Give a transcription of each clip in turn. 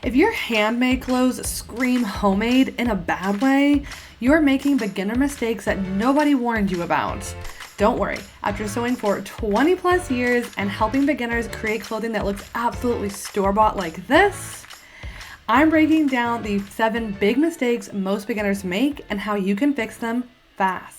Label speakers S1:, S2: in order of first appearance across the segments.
S1: If your handmade clothes scream homemade in a bad way, you're making beginner mistakes that nobody warned you about. Don't worry, after sewing for 20 plus years and helping beginners create clothing that looks absolutely store-bought like this, I'm breaking down the 7 big mistakes most beginners make and how you can fix them fast.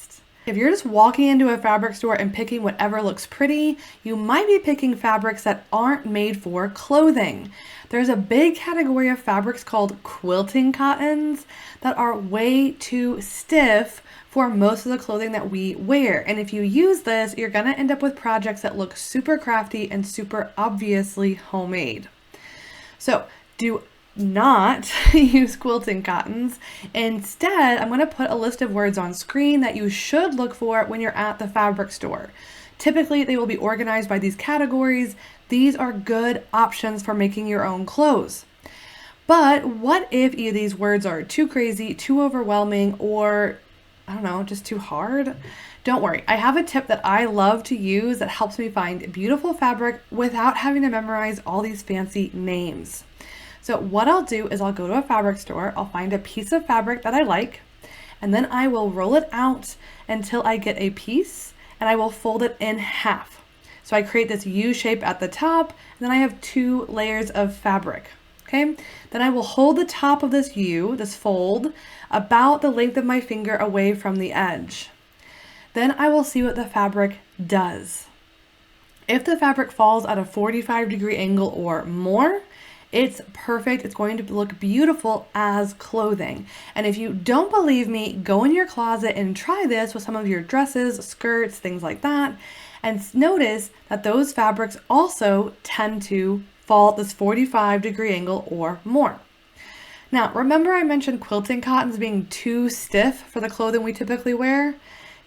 S1: If you're just walking into a fabric store and picking whatever looks pretty, you might be picking fabrics that aren't made for clothing. There's a big category of fabrics called quilting cottons that are way too stiff for most of the clothing that we wear. And if you use this, you're gonna end up with projects that look super crafty and super obviously homemade. So do not use quilting cottons. Instead, I'm going to put a list of words on screen that you should look for when you're at the fabric store. Typically, they will be organized by these categories. These are good options for making your own clothes. But what if either these words are too crazy, too overwhelming, or I don't know, just too hard? Don't worry, I have a tip that I love to use that helps me find beautiful fabric without having to memorize all these fancy names. So what I'll do is I'll go to a fabric store, I'll find a piece of fabric that I like, and then I will roll it out until I get a piece, and I will fold it in half. So I create this U shape at the top, and then I have 2 layers of fabric. Okay, then I will hold the top of this U, this fold, about the length of my finger away from the edge. Then I will see what the fabric does. If the fabric falls at a 45-degree angle or more, it's perfect. It's going to look beautiful as clothing. And if you don't believe me, go in your closet and try this with some of your dresses, skirts, things like that. And notice that those fabrics also tend to fall at this 45-degree angle or more. Now, remember I mentioned quilting cottons being too stiff for the clothing we typically wear?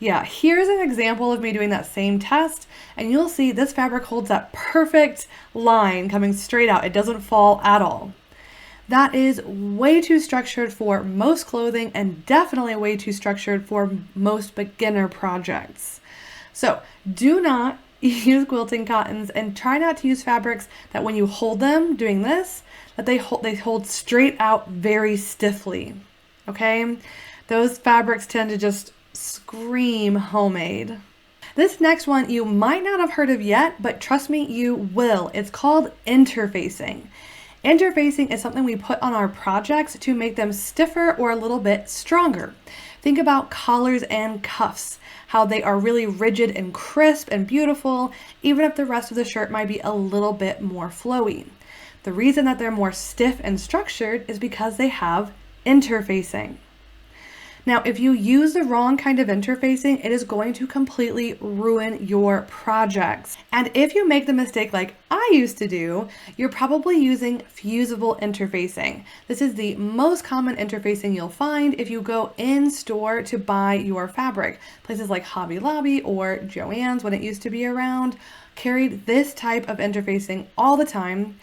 S1: Yeah, here's an example of me doing that same test, and you'll see this fabric holds that perfect line coming straight out. It doesn't fall at all. That is way too structured for most clothing and definitely way too structured for most beginner projects. So do not use quilting cottons and try not to use fabrics that when you hold them doing this, that they hold straight out very stiffly, okay? Those fabrics tend to just scream homemade. This next one you might not have heard of yet, but trust me, you will. It's called interfacing. Interfacing is something we put on our projects to make them stiffer or a little bit stronger. Think about collars and cuffs, how they are really rigid and crisp and beautiful, even if the rest of the shirt might be a little bit more flowy. The reason that they're more stiff and structured is because they have interfacing. Now, if you use the wrong kind of interfacing, it is going to completely ruin your projects. And if you make the mistake like I used to do, you're probably using fusible interfacing. This is the most common interfacing you'll find if you go in store to buy your fabric. Places like Hobby Lobby or Joann's, when it used to be around, carried this type of interfacing all the time.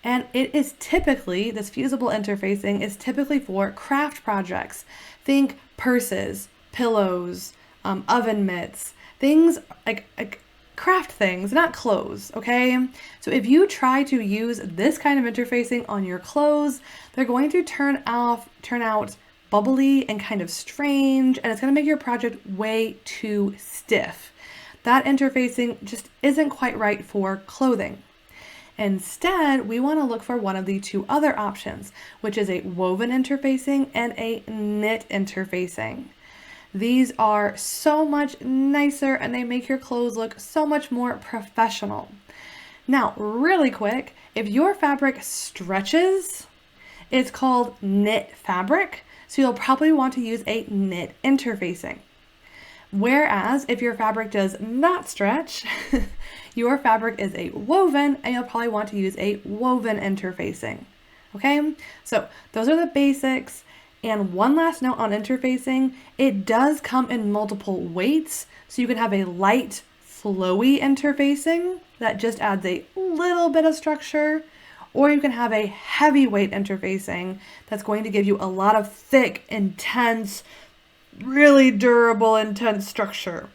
S1: And it is typically, this fusible interfacing is typically for craft projects. Think purses, pillows, oven mitts, things like craft things, not clothes, okay? So if you try to use this kind of interfacing on your clothes, they're going to turn out bubbly and kind of strange, and it's going to make your project way too stiff. That interfacing just isn't quite right for clothing. Instead, we want to look for one of the 2 other options, which is a woven interfacing and a knit interfacing. These are so much nicer and they make your clothes look so much more professional. Now, really quick, if your fabric stretches, it's called knit fabric, so you'll probably want to use a knit interfacing. Whereas if your fabric does not stretch, your fabric is a woven and you'll probably want to use a woven interfacing. Okay, so those are the basics. And one last note on interfacing, it does come in multiple weights. So you can have a light, flowy interfacing that just adds a little bit of structure, or you can have a heavyweight interfacing that's going to give you a lot of thick, intense, really durable, intense structure.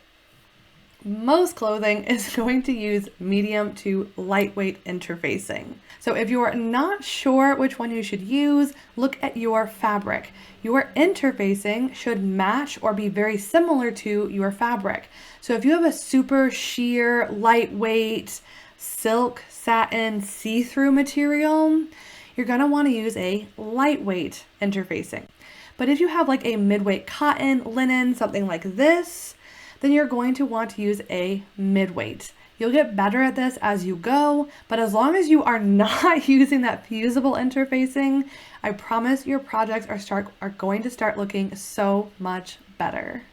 S1: most clothing is going to use medium to lightweight interfacing. So if you're not sure which one you should use, look at your fabric. Your interfacing should match or be very similar to your fabric. So if you have a super sheer, lightweight, silk, satin, see-through material, you're gonna wanna use a lightweight interfacing. But if you have like a mid-weight cotton, linen, something like this, then you're going to want to use a mid-weight. You'll get better at this as you go, but as long as you are not using that fusible interfacing, I promise your projects are going to start looking so much better.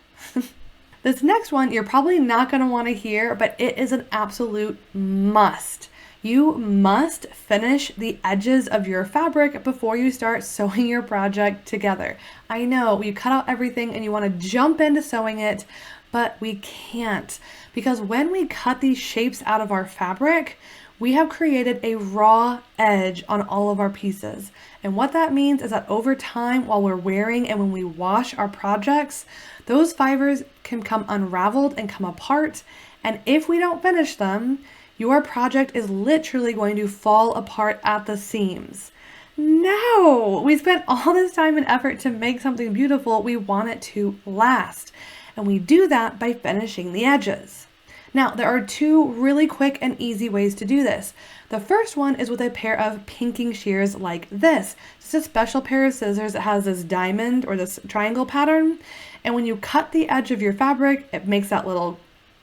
S1: This next one, you're probably not going to want to hear, but it is an absolute must. You must finish the edges of your fabric before you start sewing your project together. I know you cut out everything and you want to jump into sewing it, but we can't, because when we cut these shapes out of our fabric, we have created a raw edge on all of our pieces. And what that means is that over time, while we're wearing and when we wash our projects, those fibers can come unraveled and come apart. And if we don't finish them, your project is literally going to fall apart at the seams. No, we spent all this time and effort to make something beautiful. We want it to last. And we do that by finishing the edges. Now, there are two really quick and easy ways to do this. The first one is with a pair of pinking shears like this. It's a special pair of scissors that has this diamond or this triangle pattern. And when you cut the edge of your fabric, it makes that little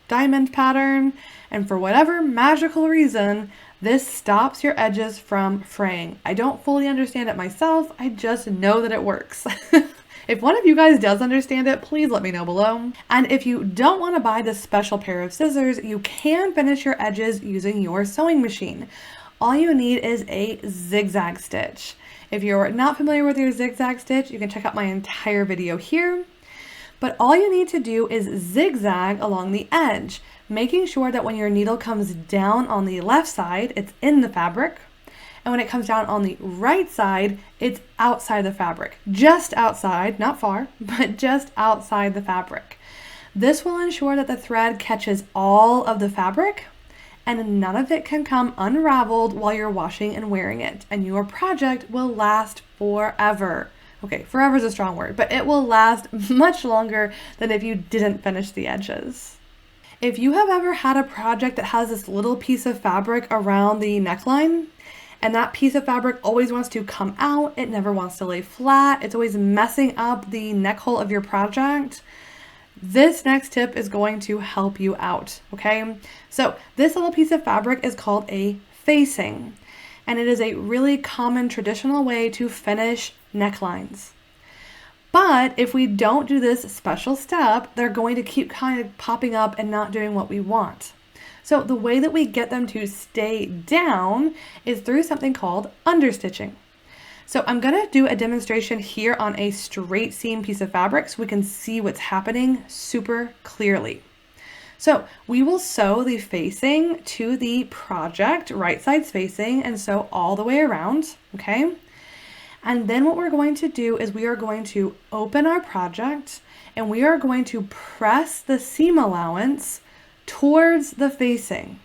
S1: diamond pattern. And for whatever magical reason, this stops your edges from fraying. I don't fully understand it myself. I just know that it works. If one of you guys does understand it, please let me know below. And if you don't want to buy this special pair of scissors, you can finish your edges using your sewing machine. All you need is a zigzag stitch. If you're not familiar with your zigzag stitch, you can check out my entire video here. But all you need to do is zigzag along the edge, making sure that when your needle comes down on the left side, it's in the fabric. And when it comes down on the right side, it's outside the fabric. Just outside, not far, but just outside the fabric. This will ensure that the thread catches all of the fabric and none of it can come unraveled while you're washing and wearing it. And your project will last forever. Okay, forever is a strong word, but it will last much longer than if you didn't finish the edges. If you have ever had a project that has this little piece of fabric around the neckline, and that piece of fabric always wants to come out, it never wants to lay flat, it's always messing up the neck hole of your project, this next tip is going to help you out, okay? So this little piece of fabric is called a facing, and it is a really common traditional way to finish necklines. But if we don't do this special step, they're going to keep kind of popping up and not doing what we want. So the way that we get them to stay down is through something called understitching. So I'm gonna do a demonstration here on a straight seam piece of fabric so we can see what's happening super clearly. So we will sew the facing to the project, right side's facing, and sew all the way around, okay? And then what we're going to do is we are going to open our project and we are going to press the seam allowance towards the facing,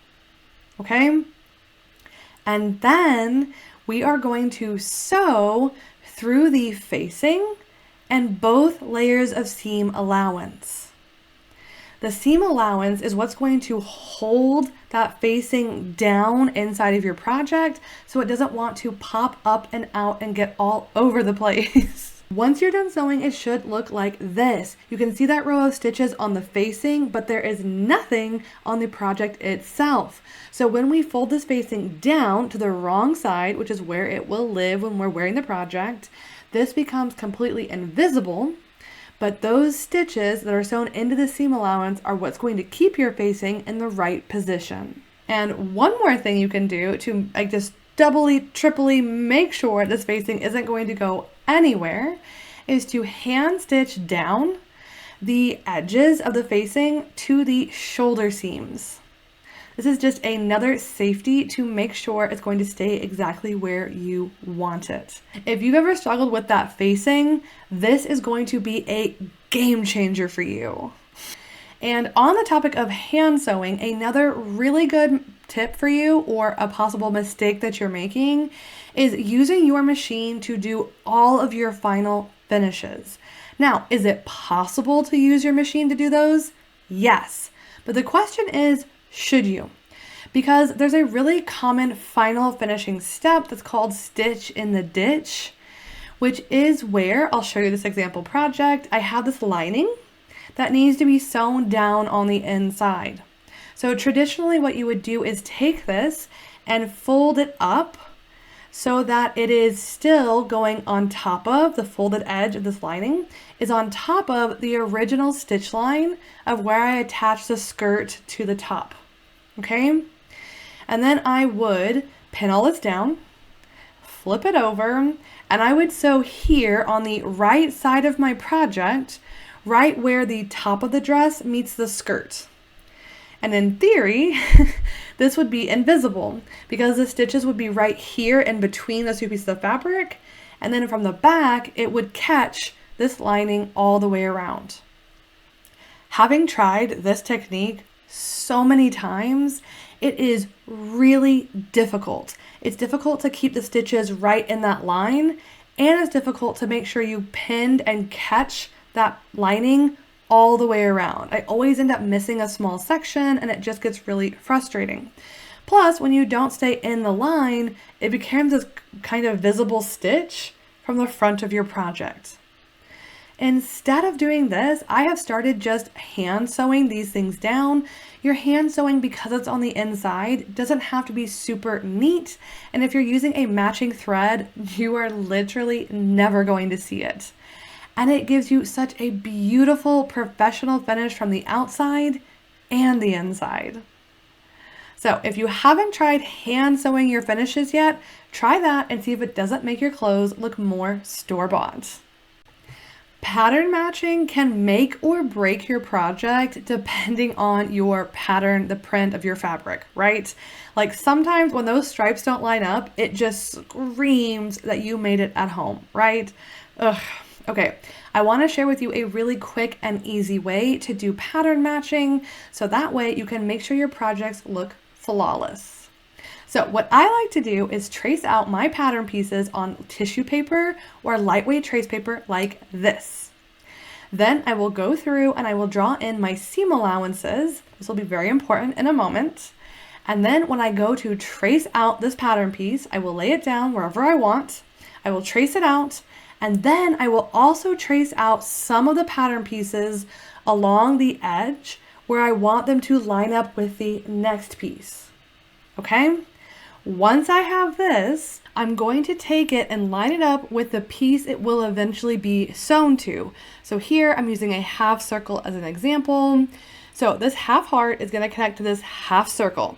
S1: okay? And then we are going to sew through the facing and both layers of seam allowance. The seam allowance is what's going to hold that facing down inside of your project so it doesn't want to pop up and out and get all over the place. Once you're done sewing, it should look like this. You can see that row of stitches on the facing, but there is nothing on the project itself. So when we fold this facing down to the wrong side, which is where it will live when we're wearing the project, this becomes completely invisible. But those stitches that are sewn into the seam allowance are what's going to keep your facing in the right position. And one more thing you can do to just doubly, triply make sure this facing isn't going to go anywhere is to hand stitch down the edges of the facing to the shoulder seams. This is just another safety to make sure it's going to stay exactly where you want it. If you've ever struggled with that facing, this is going to be a game changer for you. And on the topic of hand sewing, another really good tip for you, or a possible mistake that you're making, is using your machine to do all of your final finishes. Now, is it possible to use your machine to do those? Yes. But the question is, should you? Because there's a really common final finishing step that's called stitch in the ditch, which is where, I'll show you this example project, I have this lining that needs to be sewn down on the inside. So traditionally what you would do is take this and fold it up so that it is still going on top of the folded edge of this lining, is on top of the original stitch line of where I attach the skirt to the top, okay? And then I would pin all this down, flip it over, and I would sew here on the right side of my project, right where the top of the dress meets the skirt. And in theory, this would be invisible because the stitches would be right here in between those two pieces of fabric. And then from the back, it would catch this lining all the way around. Having tried this technique so many times, it is really difficult. It's difficult to keep the stitches right in that line, and it's difficult to make sure you pinned and catch that lining all the way around. I always end up missing a small section, and it just gets really frustrating. Plus, when you don't stay in the line, it becomes this kind of visible stitch from the front of your project. Instead of doing this, I have started just hand sewing these things down. Your hand sewing, because it's on the inside, doesn't have to be super neat. And if you're using a matching thread, you are literally never going to see it. And it gives you such a beautiful professional finish from the outside and the inside. So if you haven't tried hand sewing your finishes yet, try that and see if it doesn't make your clothes look more store-bought. Pattern matching can make or break your project depending on your pattern, the print of your fabric, right? Like sometimes when those stripes don't line up, it just screams that you made it at home, right? Ugh. Okay, I want to share with you a really quick and easy way to do pattern matching so that way you can make sure your projects look flawless. So what I like to do is trace out my pattern pieces on tissue paper or lightweight trace paper like this. Then I will go through and I will draw in my seam allowances. This will be very important in a moment. And then when I go to trace out this pattern piece, I will lay it down wherever I want. I will trace it out. And then I will also trace out some of the pattern pieces along the edge where I want them to line up with the next piece. Okay? Once I have this, I'm going to take it and line it up with the piece it will eventually be sewn to. So here I'm using a half circle as an example. So this half heart is going to connect to this half circle.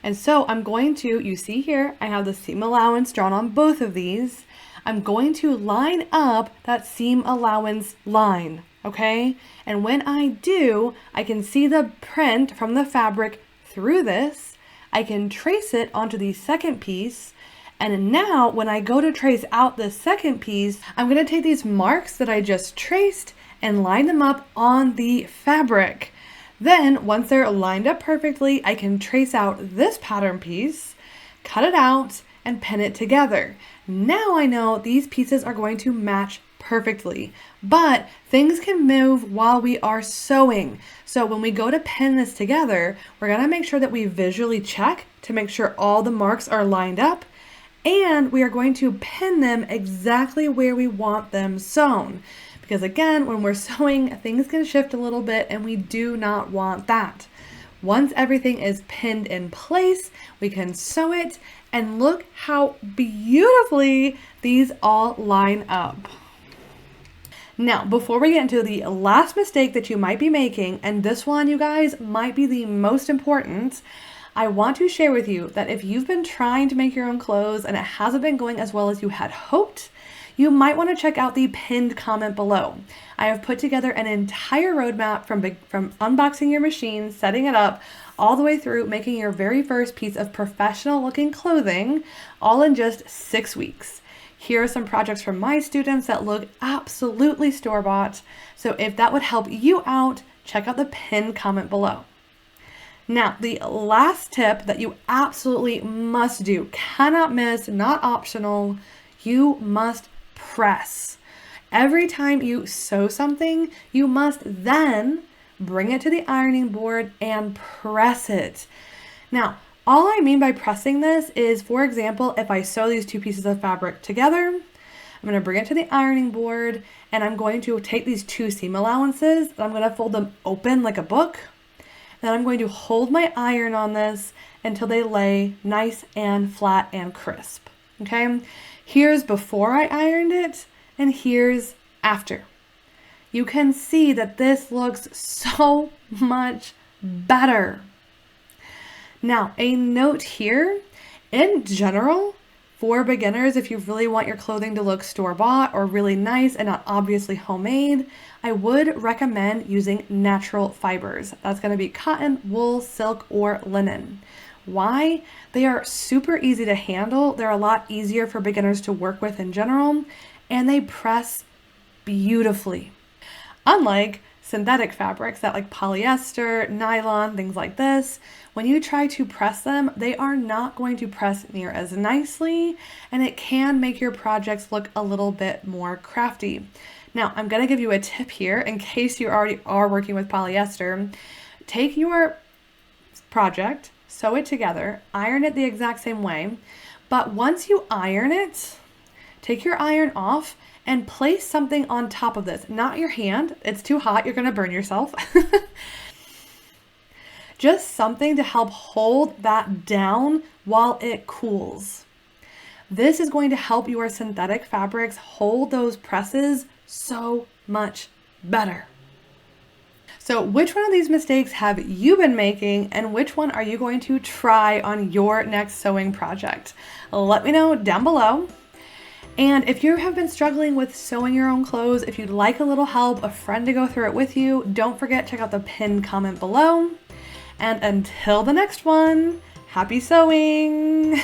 S1: And so I'm going to, you see here, I have the seam allowance drawn on both of these. I'm going to line up that seam allowance line, okay? And when I do, I can see the print from the fabric through this. I can trace it onto the second piece. And now when I go to trace out the second piece, I'm going to take these marks that I just traced and line them up on the fabric. Then once they're lined up perfectly, I can trace out this pattern piece, cut it out, and pin it together. Now I know these pieces are going to match perfectly, but things can move while we are sewing. So when we go to pin this together, we're gonna make sure that we visually check to make sure all the marks are lined up, and we are going to pin them exactly where we want them sewn. Because again, when we're sewing, things can shift a little bit and we do not want that. Once everything is pinned in place, we can sew it, and look how beautifully these all line up. Now, before we get into the last mistake that you might be making, and this one, you guys, might be the most important, I want to share with you that if you've been trying to make your own clothes and it hasn't been going as well as you had hoped, you might want to check out the pinned comment below. I have put together an entire roadmap from unboxing your machine, setting it up, all the way through making your very first piece of professional looking clothing, all in just 6 weeks. Here are some projects from my students that look absolutely store-bought. So if that would help you out, check out the pinned comment below. Now, the last tip that you absolutely must do, cannot miss, not optional, you must press. Every time you sew something, you must then bring it to the ironing board and press it. Now, all I mean by pressing this is, for example, if I sew these two pieces of fabric together, I'm going to bring it to the ironing board and I'm going to take these two seam allowances and I'm going to fold them open like a book. Then I'm going to hold my iron on this until they lay nice and flat and crisp. Okay, here's before I ironed it and here's after. You can see that this looks so much better. Now, a note here, in general, for beginners, if you really want your clothing to look store-bought or really nice and not obviously homemade, I would recommend using natural fibers. That's going to be cotton, wool, silk, or linen. Why? They are super easy to handle. They're a lot easier for beginners to work with in general, and they press beautifully. Unlike synthetic fabrics that like polyester, nylon, things like this, when you try to press them, they are not going to press near as nicely, and it can make your projects look a little bit more crafty. Now, I'm going to give you a tip here in case you already are working with polyester. Take your project, sew it together, iron it the exact same way, but once you iron it, take your iron off and place something on top of this. Not your hand, it's too hot, you're gonna burn yourself. Just something to help hold that down while it cools. This is going to help your synthetic fabrics hold those presses so much better. So which one of these mistakes have you been making and which one are you going to try on your next sewing project? Let me know down below. And if you have been struggling with sewing your own clothes, if you'd like a little help, a friend to go through it with you, don't forget, check out the pinned comment below. And until the next one, happy sewing!